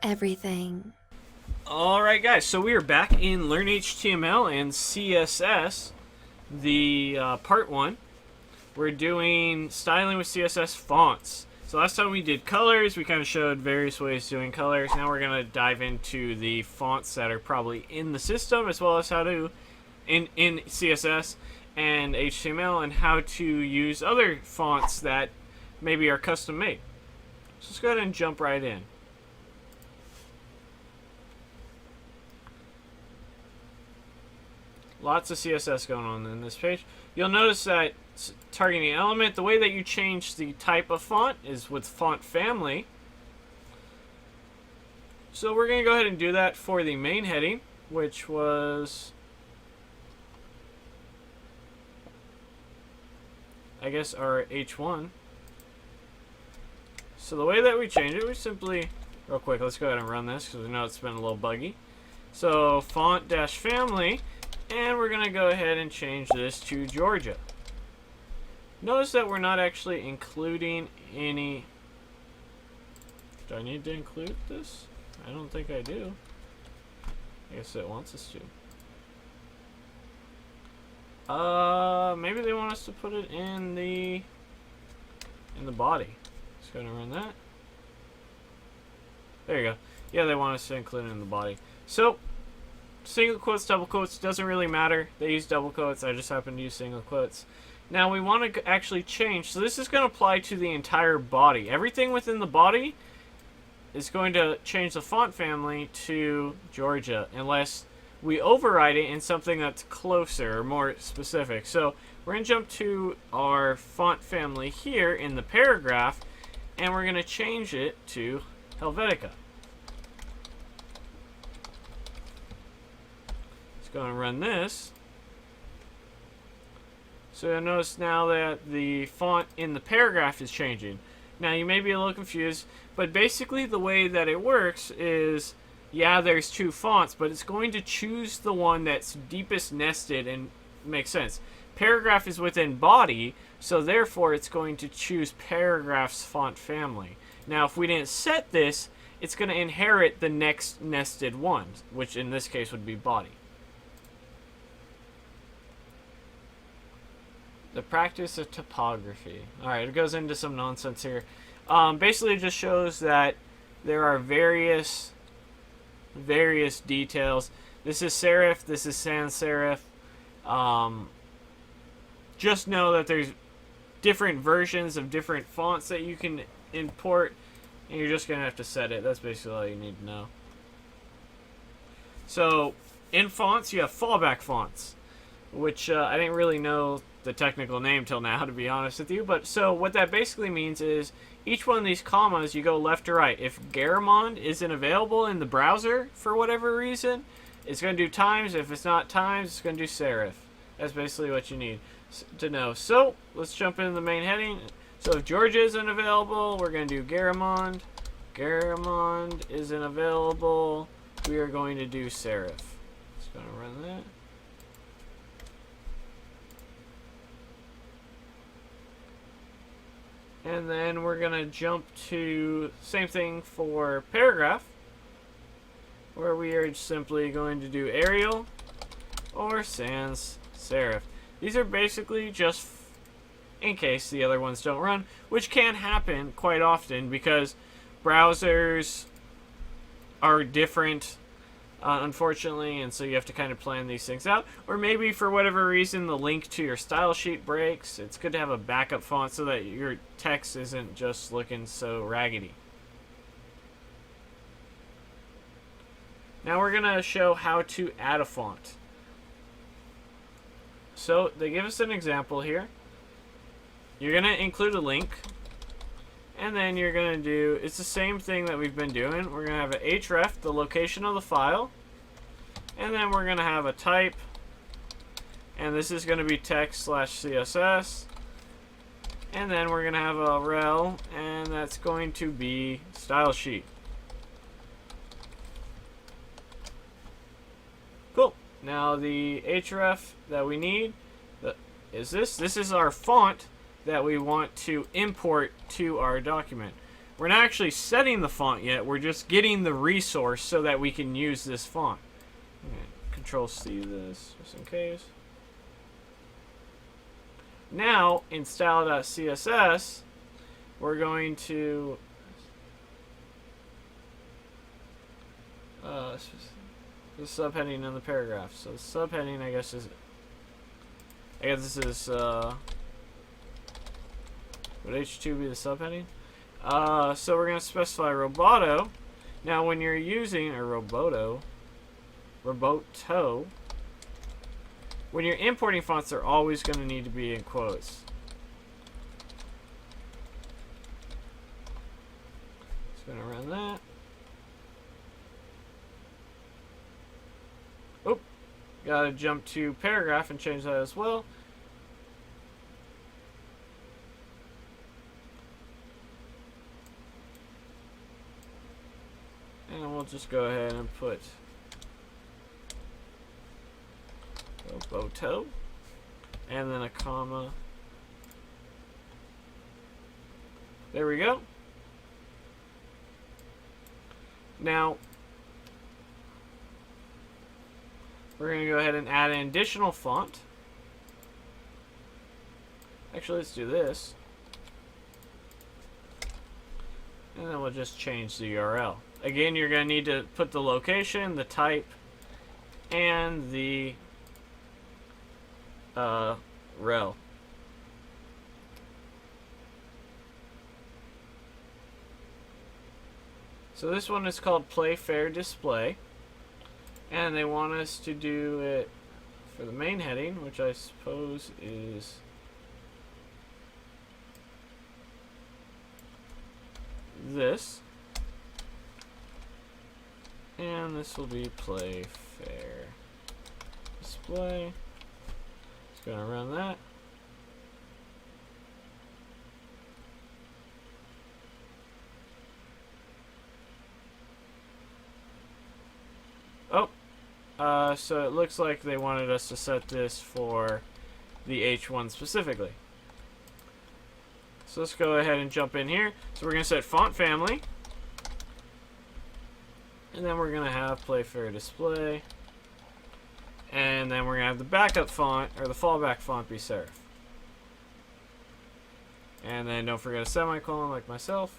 everything. Alright guys, so we are back in Learn HTML and CSS, the part 1. We're doing styling with CSS fonts. So last time we did colors, we kind of showed various ways of doing colors. Now we're going to dive into the fonts that are probably in the system, as well as how to, in CSS and HTML, and how to use other fonts that maybe are custom made. So let's go ahead and jump right in. Lots of CSS going on in this page. You'll notice that targeting element, the way that you change the type of font is with font family. So we're going to go ahead and do that for the main heading, which was, I guess, our H1. So the way that we change it, we simply, real quick, let's go ahead and run this because we know it's been a little buggy. So font-family. And we're going to go ahead and change this to Georgia. Notice that we're not actually including any... Do I need to include this? I don't think I do. I guess it wants us to. Maybe they want us to put it in the body. Just going to run that. There you go. Yeah, they want us to include it in the body. So, single quotes, double quotes, doesn't really matter. They use double quotes. I just happen to use single quotes. Now we want to actually change. So this is going to apply to the entire body. Everything within the body is going to change the font family to Georgia unless we override it in something that's closer or more specific. So we're going to jump to our font family here in the paragraph, and we're going to change it to Helvetica. Go and run this. So you'll notice now that the font in the paragraph is changing. Now you may be a little confused, but basically the way that it works is, yeah, there's two fonts, but it's going to choose the one that's deepest nested and makes sense. Paragraph is within body, so therefore it's going to choose paragraph's font family. Now if we didn't set this, it's going to inherit the next nested one, which in this case would be body. The practice of typography. Alright, it goes into some nonsense here. Basically, it just shows that there are various details. This is serif, this is sans serif. Just know that there's different versions of different fonts that you can import, and you're just going to have to set it. That's basically all you need to know. So, in fonts, you have fallback fonts, which I didn't really know the technical name till now, to be honest with you. But so what that basically means is each one of these commas, you go left to right. If Garamond isn't available in the browser for whatever reason, it's going to do times. If it's not times, it's going to do serif. That's basically what you need to know. So let's jump into the main heading. So if Georgia isn't available, we're going to do Garamond. Garamond isn't available. We are going to do serif. Just going to run that. And then we're going to jump to same thing for paragraph, where we are simply going to do Arial or sans serif. These are basically just in case the other ones don't run, which can happen quite often because browsers are different, unfortunately, and so you have to kind of plan these things out. Or maybe for whatever reason the link to your style sheet breaks. It's good to have a backup font so that your text isn't just looking so raggedy. Now we're going to show how to add a font. So they give us an example here. You're going to include a link, and then you're going to do, it's the same thing that we've been doing. We're going to have an href, the location of the file, and then we're going to have a type, and this is going to be text/CSS, and then we're going to have a rel, and that's going to be style sheet. Cool. Now the href that we need is this. This is our font that we want to import to our document. We're not actually setting the font yet. We're just getting the resource so that we can use this font. Control C this just in case. Now in style.css, we're going to the subheading in the paragraph. So the subheading, I guess this is would H2 be the subheading? So we're going to specify Roboto. Now when you're using a Roboto, when you're importing fonts, they're always going to need to be in quotes. Just going to run that. Oop. Got to jump to paragraph and change that as well. And we'll just go ahead and put Roboto and then a comma. There we go. Now we're going to go ahead and add an additional font. Actually, let's do this. And then we'll just change the URL. Again, you're going to need to put the location, the type, and the rel. So this one is called Play Fair Display, and they want us to do it for the main heading, which I suppose is this, and this will be Play Fair Display. Just gonna run that. So it looks like they wanted us to set this for the H1 specifically. So let's go ahead and jump in here. So we're going to set font family. And then we're going to have Play Fair Display. And then we're going to have the backup font, or the fallback font, be serif. And then don't forget a semicolon like myself.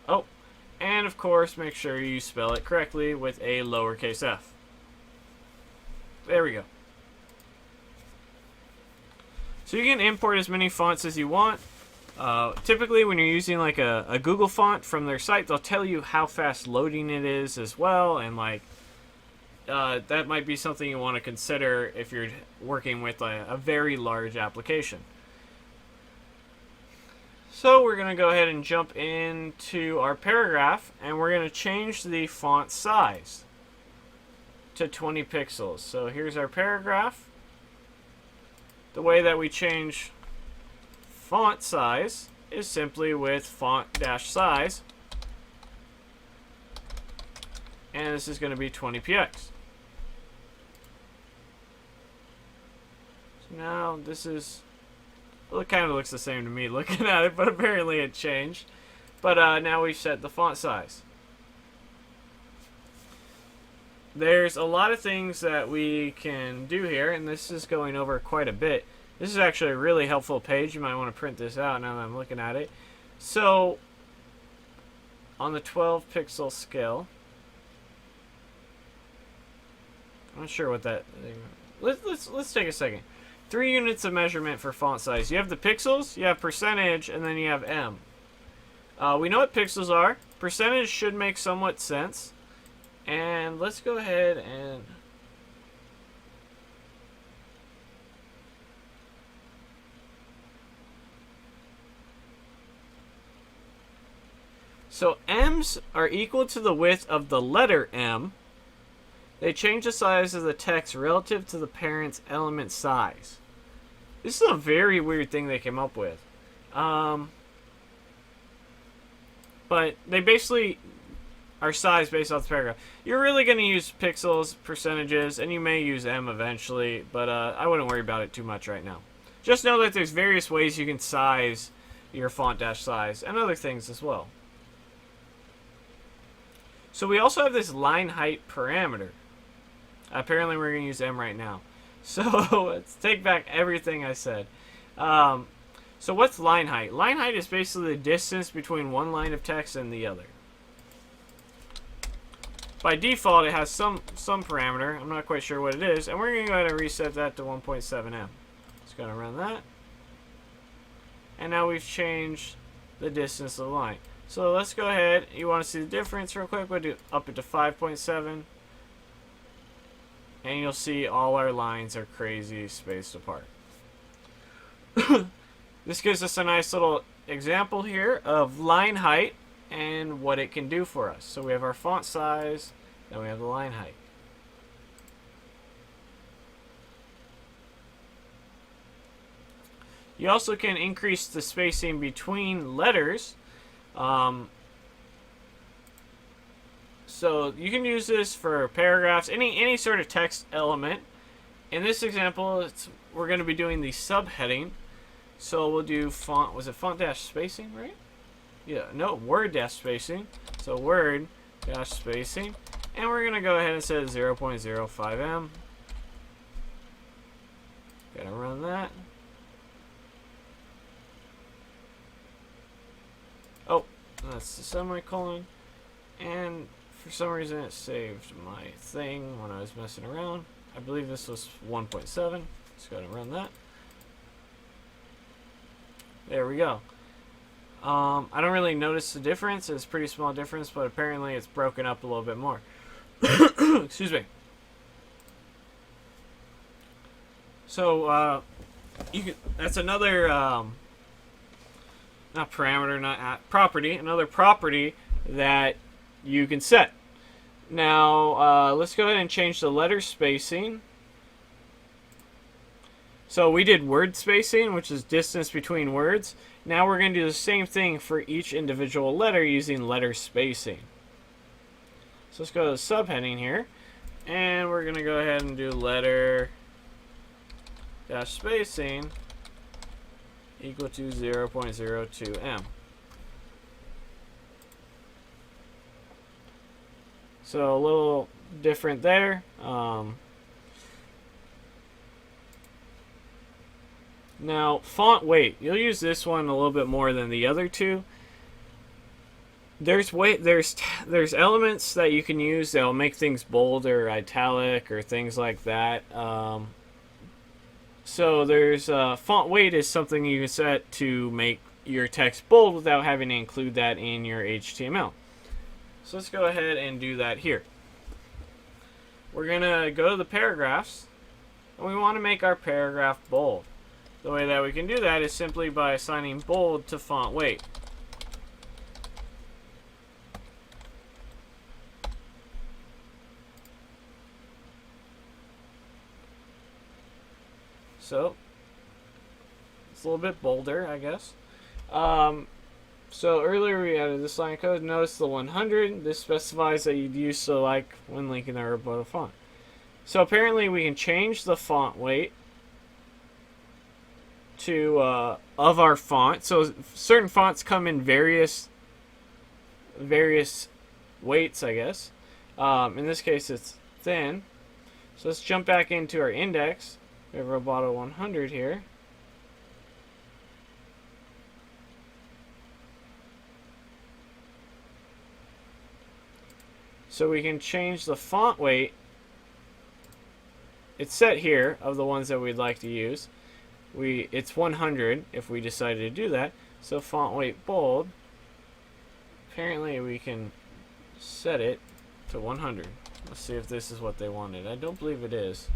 Oh, and of course, make sure you spell it correctly with a lowercase f. There we go. So you can import as many fonts as you want. Typically, when you're using like a Google font from their site, they'll tell you how fast loading it is as well, and like that might be something you want to consider if you're working with a very large application. So we're going to go ahead and jump into our paragraph, and we're going to change the font size to 20 pixels. So here's our paragraph. The way that we change font size is simply with font-size, and this is going to be 20px. So now this is, well, it kind of looks the same to me looking at it, but apparently it changed. But now we've set the font size. There's a lot of things that we can do here, and this is going over quite a bit. This is actually a really helpful page. You might want to print this out now that I'm looking at it. So, on the 12 pixel scale, I'm not sure what that. Let's take a second. 3 units of measurement for font size. You have the pixels, you have percentage, and then you have M. We know what pixels are. Percentage should make somewhat sense. And let's go ahead and so M's are equal to the width of the letter M. They change the size of the text relative to the parent's element size. This is a very weird thing they came up with. But they basically, our size based off the paragraph. You're really going to use pixels, percentages, and you may use M eventually, but I wouldn't worry about it too much right now. Just know that there's various ways you can size your font dash size and other things as well. So we also have this line height parameter. Apparently we're going to use M right now. So let's take back everything I said. So what's line height? Line height is basically the distance between one line of text and the other. By default, it has some parameter. I'm not quite sure what it is. And we're going to go ahead and reset that to 1.7M. Just going to run that. And now we've changed the distance of the line. So let's go ahead. You want to see the difference real quick? We'll do up it to 5.7. And you'll see all our lines are crazy spaced apart. This gives us a nice little example here of line height and what it can do for us. So we have our font size, then we have the line height. You also can increase the spacing between letters. So you can use this for paragraphs, any sort of text element. In this example, we're going to be doing the subheading. So we'll do font, was it font dash spacing, right? Yeah, no, word dash spacing. So word dash spacing. And we're going to go ahead and set 0.05M. Gotta run that. Oh, that's the semicolon. And for some reason it saved my thing when I was messing around. I believe this was 1.7. Just gotta run that. There we go. I don't really notice the difference. It's a pretty small difference, but apparently it's broken up a little bit more. Excuse me. So that's another not parameter, not property. Another property that you can set. Now let's go ahead and change the letter spacing. So we did word spacing, which is distance between words. Now we're going to do the same thing for each individual letter using letter spacing. So let's go to the subheading here. And we're going to go ahead and do letter dash spacing equal to 0.02M. So a little different there. Now, font weight. You'll use this one a little bit more than the other two. There's elements that you can use that will make things bold or italic or things like that. So there's font weight is something you can set to make your text bold without having to include that in your HTML. So let's go ahead and do that here. We're going to go to the paragraphs, and we want to make our paragraph bold. The way that we can do that is simply by assigning bold to font weight. So it's a little bit bolder, I guess. So earlier we added this line of code. Notice the 100. This specifies that you'd use select when linking our roboto font. So apparently we can change the font weight to of our font. So certain fonts come in various weights, I guess. In this case, it's thin. So let's jump back into our index. We have roboto 100 here. So we can change the font weight. It's set here of the ones that we'd like to use. It's 100 if we decided to do that. So font weight bold. Apparently we can set it to 100. Let's see if this is what they wanted. I don't believe it is.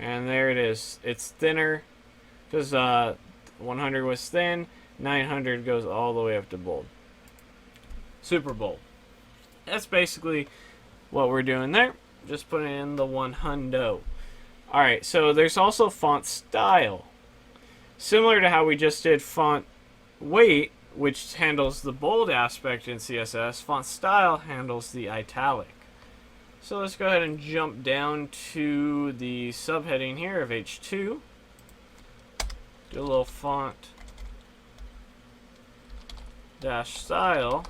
And there it is. It's thinner because 100 was thin. 900 goes all the way up to bold. Super bold. That's basically what we're doing there. Just put in the 100. Alright, so there's also font style. Similar to how we just did font weight, which handles the bold aspect in CSS, font style handles the italic. So let's go ahead and jump down to the subheading here of H2. Do a little font dash style,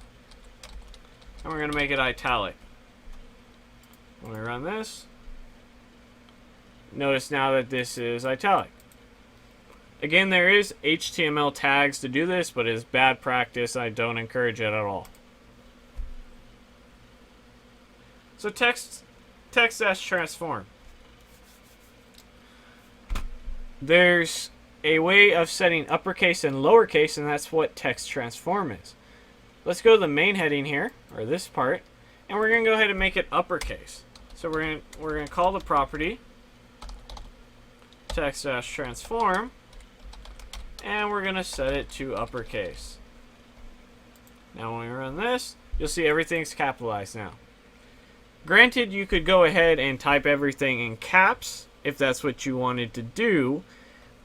and we're going to make it italic. When we run this, notice now that this is italic. Again, there is HTML tags to do this, but it's bad practice. I don't encourage it at all. So text dash transform. There's a way of setting uppercase and lowercase, and that's what text transform is. Let's go to the main heading here, or this part, and we're going to go ahead and make it uppercase. So we're going to call the property text dash transform, and we're going to set it to uppercase. Now when we run this, you'll see everything's capitalized now. Granted, you could go ahead and type everything in caps if that's what you wanted to do,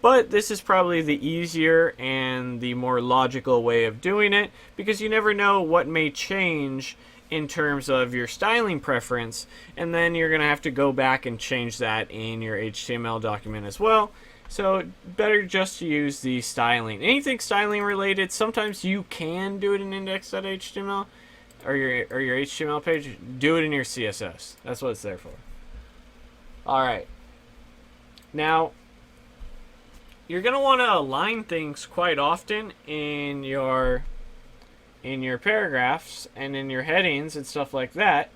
but this is probably the easier and the more logical way of doing it, because you never know what may change in terms of your styling preference, and then you're going to have to go back and change that in your HTML document as well. So better just to use the styling. Anything styling related, sometimes you can do it in index.html or your HTML page. Do it in your CSS. That's what it's there for. Alright. Now, you're going to want to align things quite often in your paragraphs and in your headings and stuff like that.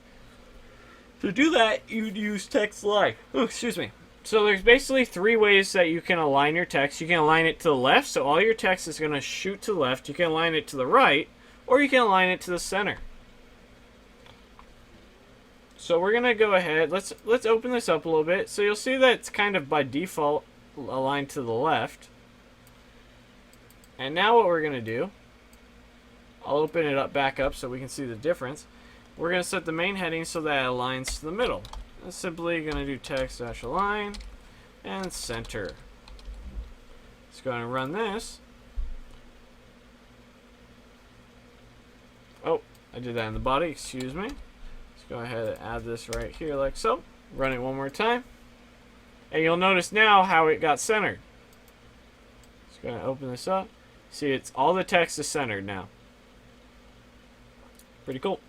To do that, you'd use text line. Oh, excuse me. So there's basically 3 ways that you can align your text. You can align it to the left, so all your text is going to shoot to the left. You can align it to the right, or you can align it to the center. So we're going to go ahead. Let's open this up a little bit. So you'll see that it's kind of by default aligned to the left. And now what we're going to do, I'll open it up back up so we can see the difference. We're going to set the main heading so that it aligns to the middle. I'm simply going to do text dash align and center. Let's go ahead and run this. Oh, I did that in the body, excuse me. Let's go ahead and add this right here like so. Run it one more time. And you'll notice now how it got centered. Just going to open this up. See, it's all the text is centered now. Pretty cool.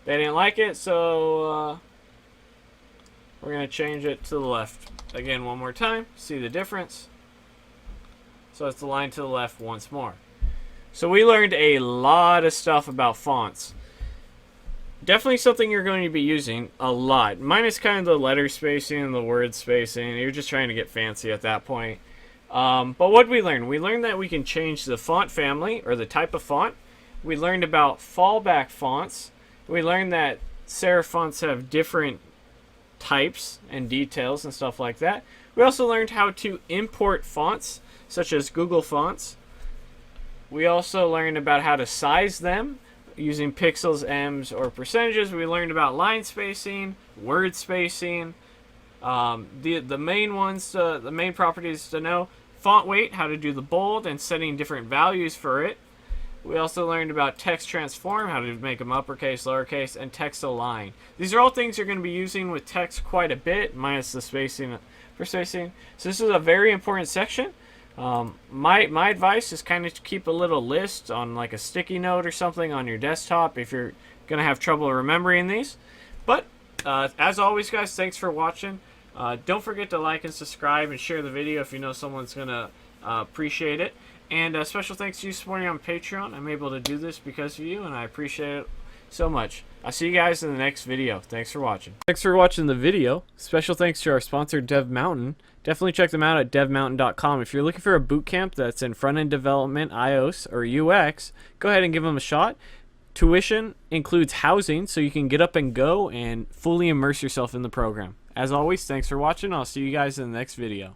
They didn't like it, so we're going to change it to the left. Again, one more time. See the difference? So it's aligned to the left once more. So we learned a lot of stuff about fonts. Definitely something you're going to be using a lot. Minus kind of the letter spacing and the word spacing. You're just trying to get fancy at that point. But what did we learn? We learned that we can change the font family or the type of font. We learned about fallback fonts. We learned that serif fonts have different types and details and stuff like that. We also learned how to import fonts, such as Google Fonts. We also learned about how to size them using pixels, ems, or percentages. We learned about line spacing, word spacing, the main ones, the main properties to know. Font weight, how to do the bold and setting different values for it. We also learned about text transform, how to make them uppercase, lowercase, and text align. These are all things you're going to be using with text quite a bit, minus the spacing for spacing. So this is a very important section. My advice is kind of to keep a little list on like a sticky note or something on your desktop if you're going to have trouble remembering these. But as always, guys, thanks for watching. Don't forget to like and subscribe and share the video if you know someone's going to appreciate it. And special thanks to you supporting on Patreon. I'm able to do this because of you, and I appreciate it so much. I'll see you guys in the next video. Thanks for watching. Thanks for watching the video. Special thanks to our sponsor, Dev Mountain. Definitely check them out at devmountain.com. If you're looking for a bootcamp that's in front-end development, iOS, or UX, go ahead and give them a shot. Tuition includes housing, so you can get up and go and fully immerse yourself in the program. As always, thanks for watching. I'll see you guys in the next video.